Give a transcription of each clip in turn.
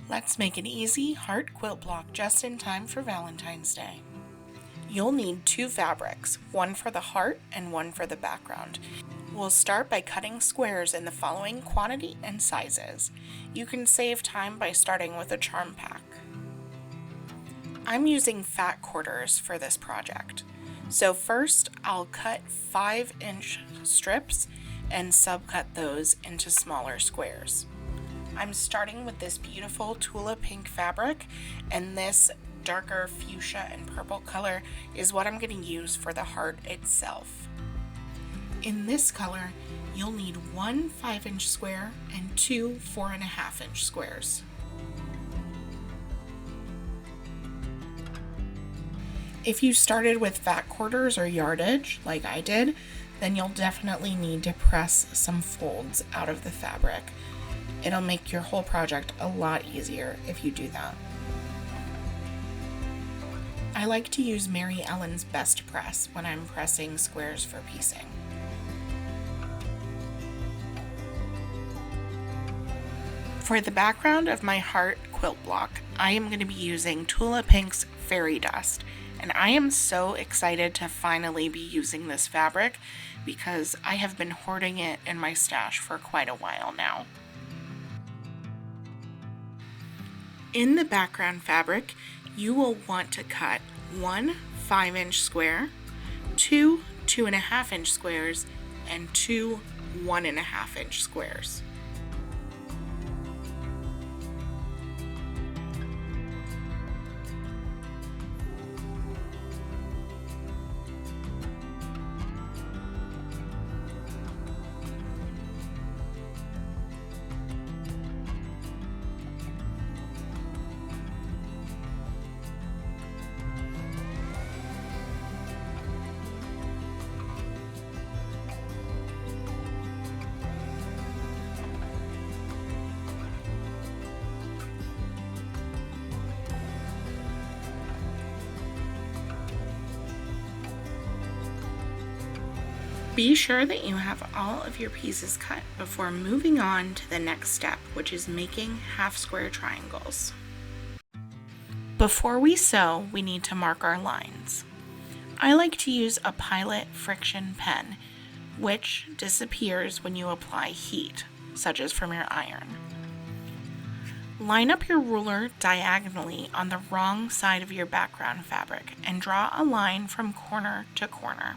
Let's make an easy heart quilt block just in time for Valentine's Day. You'll need 2 fabrics, one for the heart and one for the background. We'll start by cutting squares in the following quantity and sizes. You can save time by starting with a charm pack. I'm using fat quarters for this project. So first I'll cut 5-inch strips and subcut those into smaller squares. I'm starting with this beautiful Tula pink fabric, and this darker fuchsia and purple color is what I'm going to use for the heart itself. In this color, you'll need 1 5-inch square and 2 4.5-inch squares. If you started with fat quarters or yardage, like I did, then you'll definitely need to press some folds out of the fabric. It'll make your whole project a lot easier if you do that. I like to use Mary Ellen's Best Press when I'm pressing squares for piecing. For the background of my heart quilt block, I am going to be using Tula Pink's Fairy Dust, and I am so excited to finally be using this fabric because I have been hoarding it in my stash for quite a while now. In the background fabric, you will want to cut 1 5-inch square, 2 2.5-inch squares, and 2 1.5-inch squares. Be sure that you have all of your pieces cut before moving on to the next step, which is making half square triangles. Before we sew, we need to mark our lines. I like to use a Pilot friction pen, which disappears when you apply heat, such as from your iron. Line up your ruler diagonally on the wrong side of your background fabric and draw a line from corner to corner.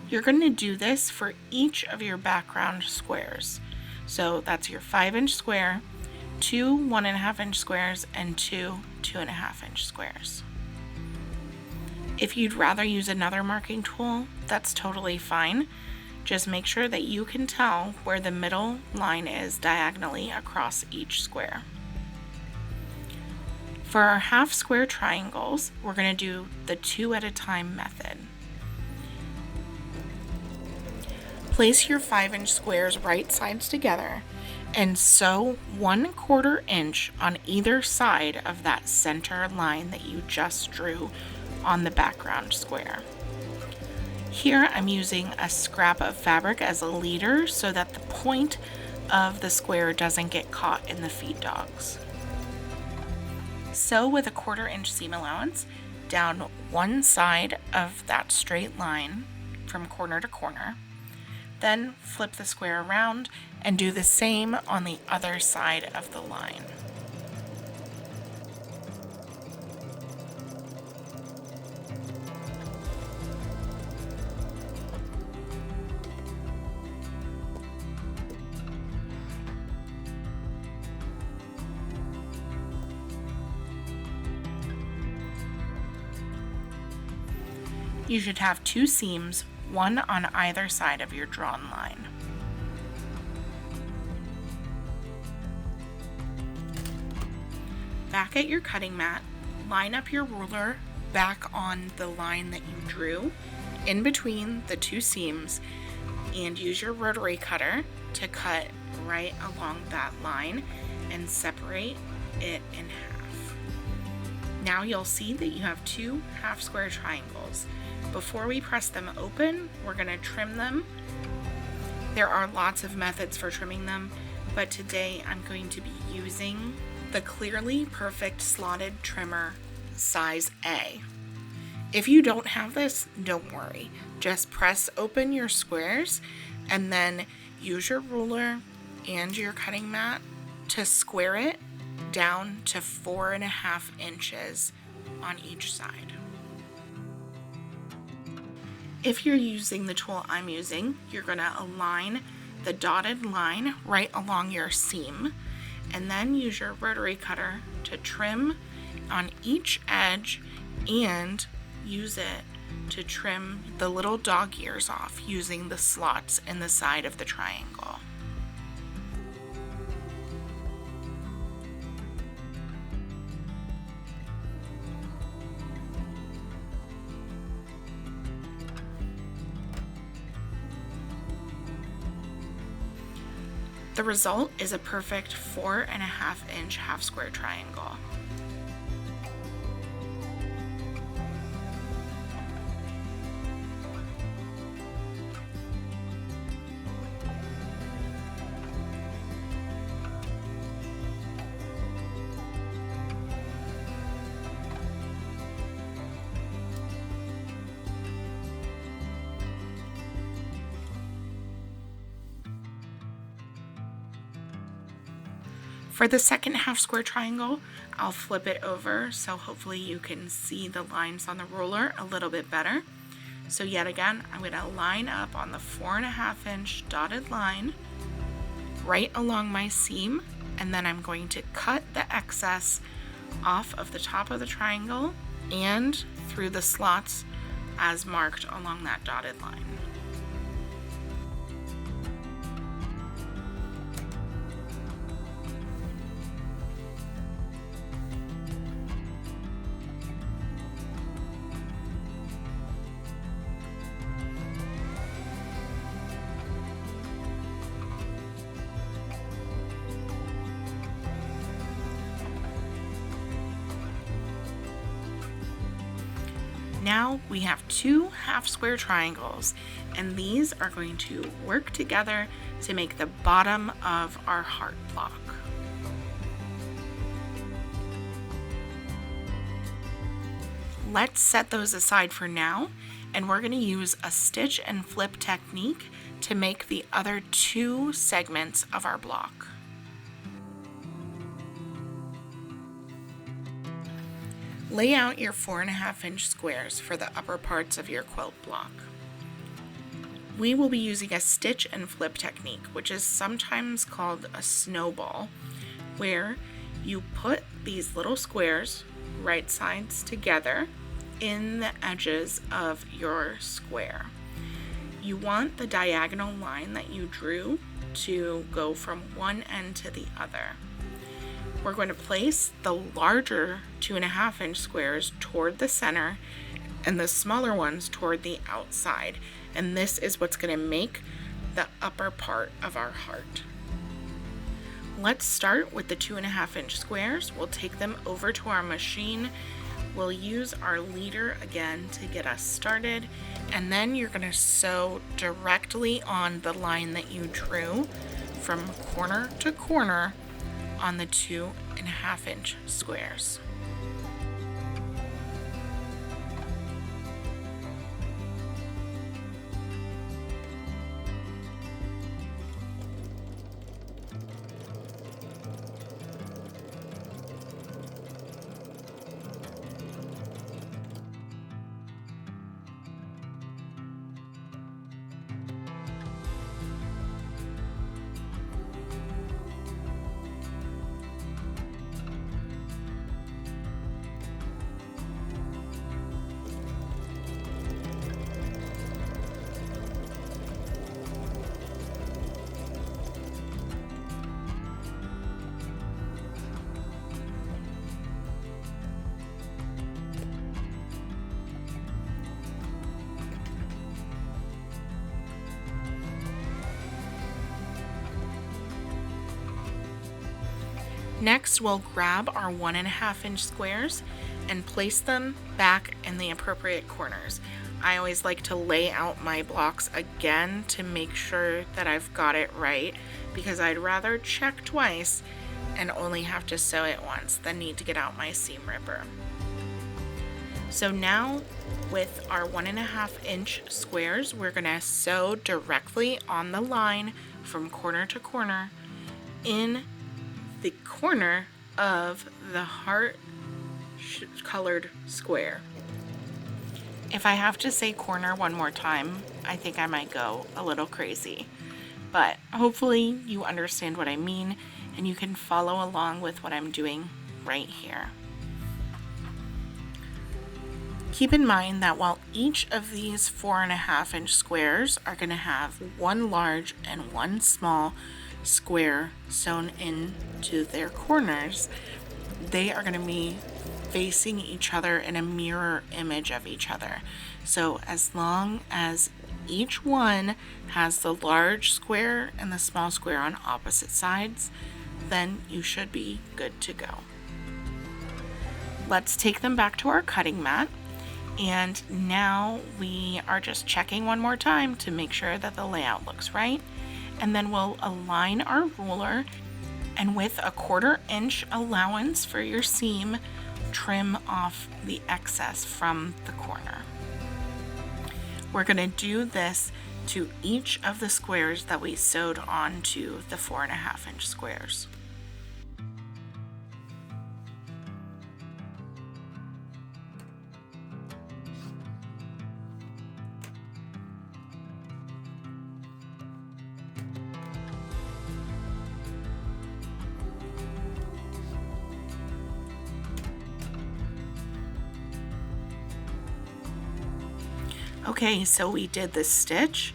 You're going to do this for each of your background squares. So that's your 5-inch square, 2 1.5-inch squares, and 2 2.5-inch squares. If you'd rather use another marking tool, that's totally fine. Just make sure that you can tell where the middle line is diagonally across each square. For our half square triangles, we're going to do the 2 at a time method. Place your 5-inch squares right sides together and sew 1/4 inch on either side of that center line that you just drew on the background square. Here I'm using a scrap of fabric as a leader so that the point of the square doesn't get caught in the feed dogs. Sew with a 1/4 inch seam allowance down one side of that straight line from corner to corner. Then flip the square around and do the same on the other side of the line. You should have 2 seams, one on either side of your drawn line. Back at your cutting mat, line up your ruler back on the line that you drew in between the 2 seams and use your rotary cutter to cut right along that line and separate it in half. Now you'll see that you have 2 half square triangles. Before we press them open, we're going to trim them. There are lots of methods for trimming them, but today I'm going to be using the Clearly Perfect Slotted Trimmer size A. If you don't have this, don't worry. Just press open your squares and then use your ruler and your cutting mat to square it down to 4.5 inches on each side. If you're using the tool I'm using, you're going to align the dotted line right along your seam and then use your rotary cutter to trim on each edge and use it to trim the little dog ears off using the slots in the side of the triangle. The result is a perfect 4.5 inch half square triangle. For the second half square triangle, I'll flip it over so hopefully you can see the lines on the ruler a little bit better. So yet again, I'm going to line up on the 4.5 inch dotted line right along my seam, and then I'm going to cut the excess off of the top of the triangle and through the slots as marked along that dotted line. Now we have two half square triangles, and these are going to work together to make the bottom of our heart block. Let's set those aside for now, and we're going to use a stitch and flip technique to make the other two segments of our block. Lay out your 4.5 inch squares for the upper parts of your quilt block. We will be using a stitch and flip technique, which is sometimes called a snowball, where you put these little squares right sides together in the edges of your square. You want the diagonal line that you drew to go from one end to the other. We're going to place the larger 2.5 inch squares toward the center and the smaller ones toward the outside. And this is what's going to make the upper part of our heart. Let's start with the 2.5 inch squares. We'll take them over to our machine. We'll use our leader again to get us started. And then you're going to sew directly on the line that you drew from corner to corner on the 2.5 inch squares. Next, we'll grab our 1.5 inch squares and place them back in the appropriate corners. I always like to lay out my blocks again to make sure that I've got it right, because I'd rather check twice and only have to sew it once, then need to get out my seam ripper. So now with our 1.5 inch squares, we're gonna sew directly on the line from corner to corner in the corner of the heart colored square. If I have to say corner one more time, I think I might go a little crazy, but hopefully you understand what I mean and you can follow along with what I'm doing right here. Keep in mind that while each of these 4.5 inch squares are going to have one large and one small square sewn into their corners, they are going to be facing each other in a mirror image of each other. So as long as each one has the large square and the small square on opposite sides, then you should be good to go. Let's take them back to our cutting mat. And now we are just checking one more time to make sure that the layout looks right. And then we'll align our ruler, and with a 1/4 inch allowance for your seam, trim off the excess from the corner. We're going to do this to each of the squares that we sewed onto the 4.5 inch squares. Okay, so we did the stitch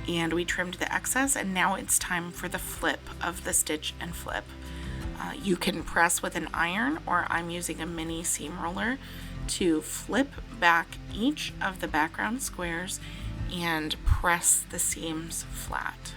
and we trimmed the excess, and now it's time for the flip of the stitch and flip. You can press with an iron, or I'm using a mini seam roller to flip back each of the background squares and press the seams flat.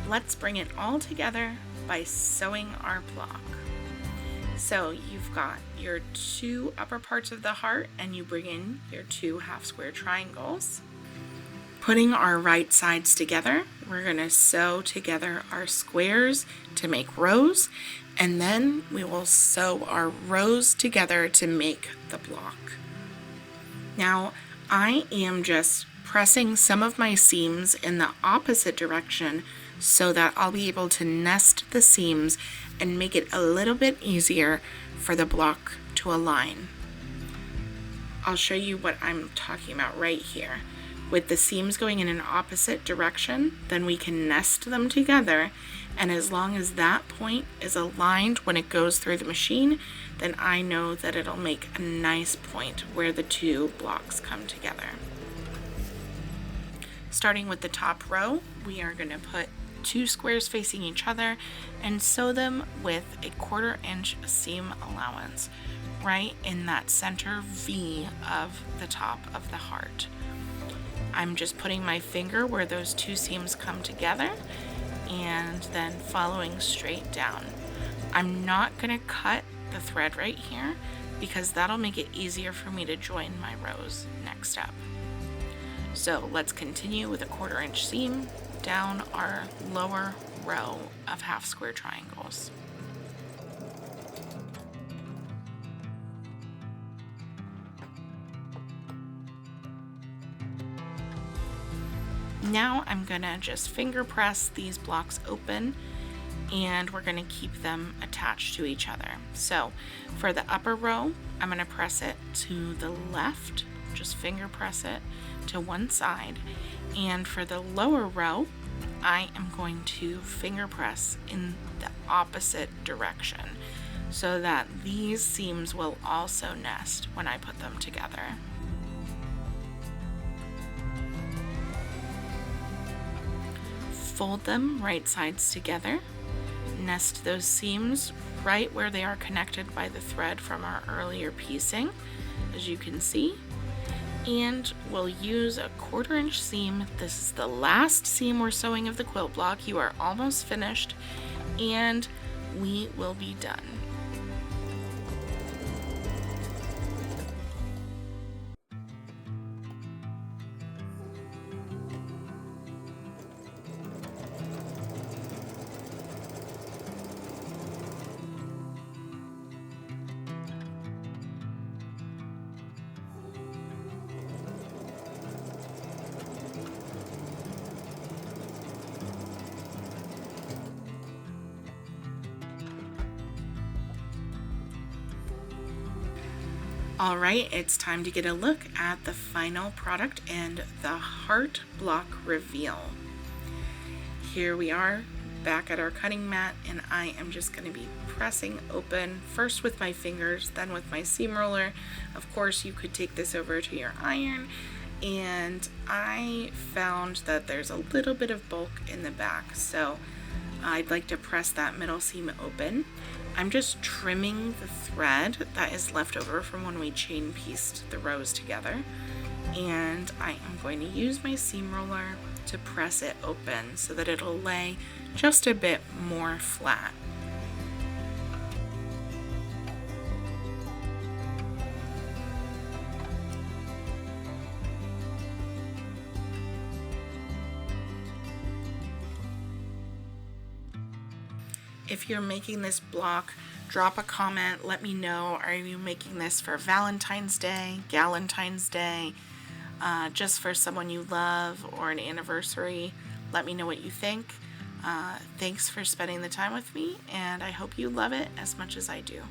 Let's bring it all together by sewing our block. So you've got your 2 upper parts of the heart, and you bring in your 2 half square triangles. Putting our right sides together, we're going to sew together our squares to make rows, and then we will sew our rows together to make the block. Now I am just pressing some of my seams in the opposite direction so that I'll be able to nest the seams and make it a little bit easier for the block to align. I'll show you what I'm talking about right here. With the seams going in an opposite direction, then we can nest them together, and as long as that point is aligned when it goes through the machine, then I know that it'll make a nice point where the 2 blocks come together. Starting with the top row, we are going to put 2 squares facing each other and sew them with a 1/4 inch seam allowance right in that center V of the top of the heart. I'm just putting my finger where those 2 seams come together and then following straight down. I'm not going to cut the thread right here because that'll make it easier for me to join my rows next step. So let's continue with a 1/4 inch seam down our lower row of half square triangles. Now I'm gonna just finger press these blocks open, and we're gonna keep them attached to each other. So for the upper row, I'm gonna press it to the left, just finger press it to one side. And for the lower row, I am going to finger press in the opposite direction so that these seams will also nest when I put them together. Fold them right sides together, nest those seams right where they are connected by the thread from our earlier piecing, as you can see. And we'll use a 1/4 inch seam. This is the last seam we're sewing of the quilt block. You are almost finished, and we will be done. All right, it's time to get a look at the final product and the heart block reveal. Here we are back at our cutting mat, and I am just going to be pressing open first with my fingers, then with my seam roller. Of course, you could take this over to your iron, and I found that there's a little bit of bulk in the back, so I'd like to press that middle seam open. I'm just trimming the thread that is left over from when we chain pieced the rows together, and I am going to use my seam roller to press it open so that it'll lay just a bit more flat. If you're making this block, drop a comment, let me know. Are you making this for Valentine's Day, Galentine's Day, just for someone you love, or an anniversary? Let me know what you think. Thanks for spending the time with me, and I hope you love it as much as I do.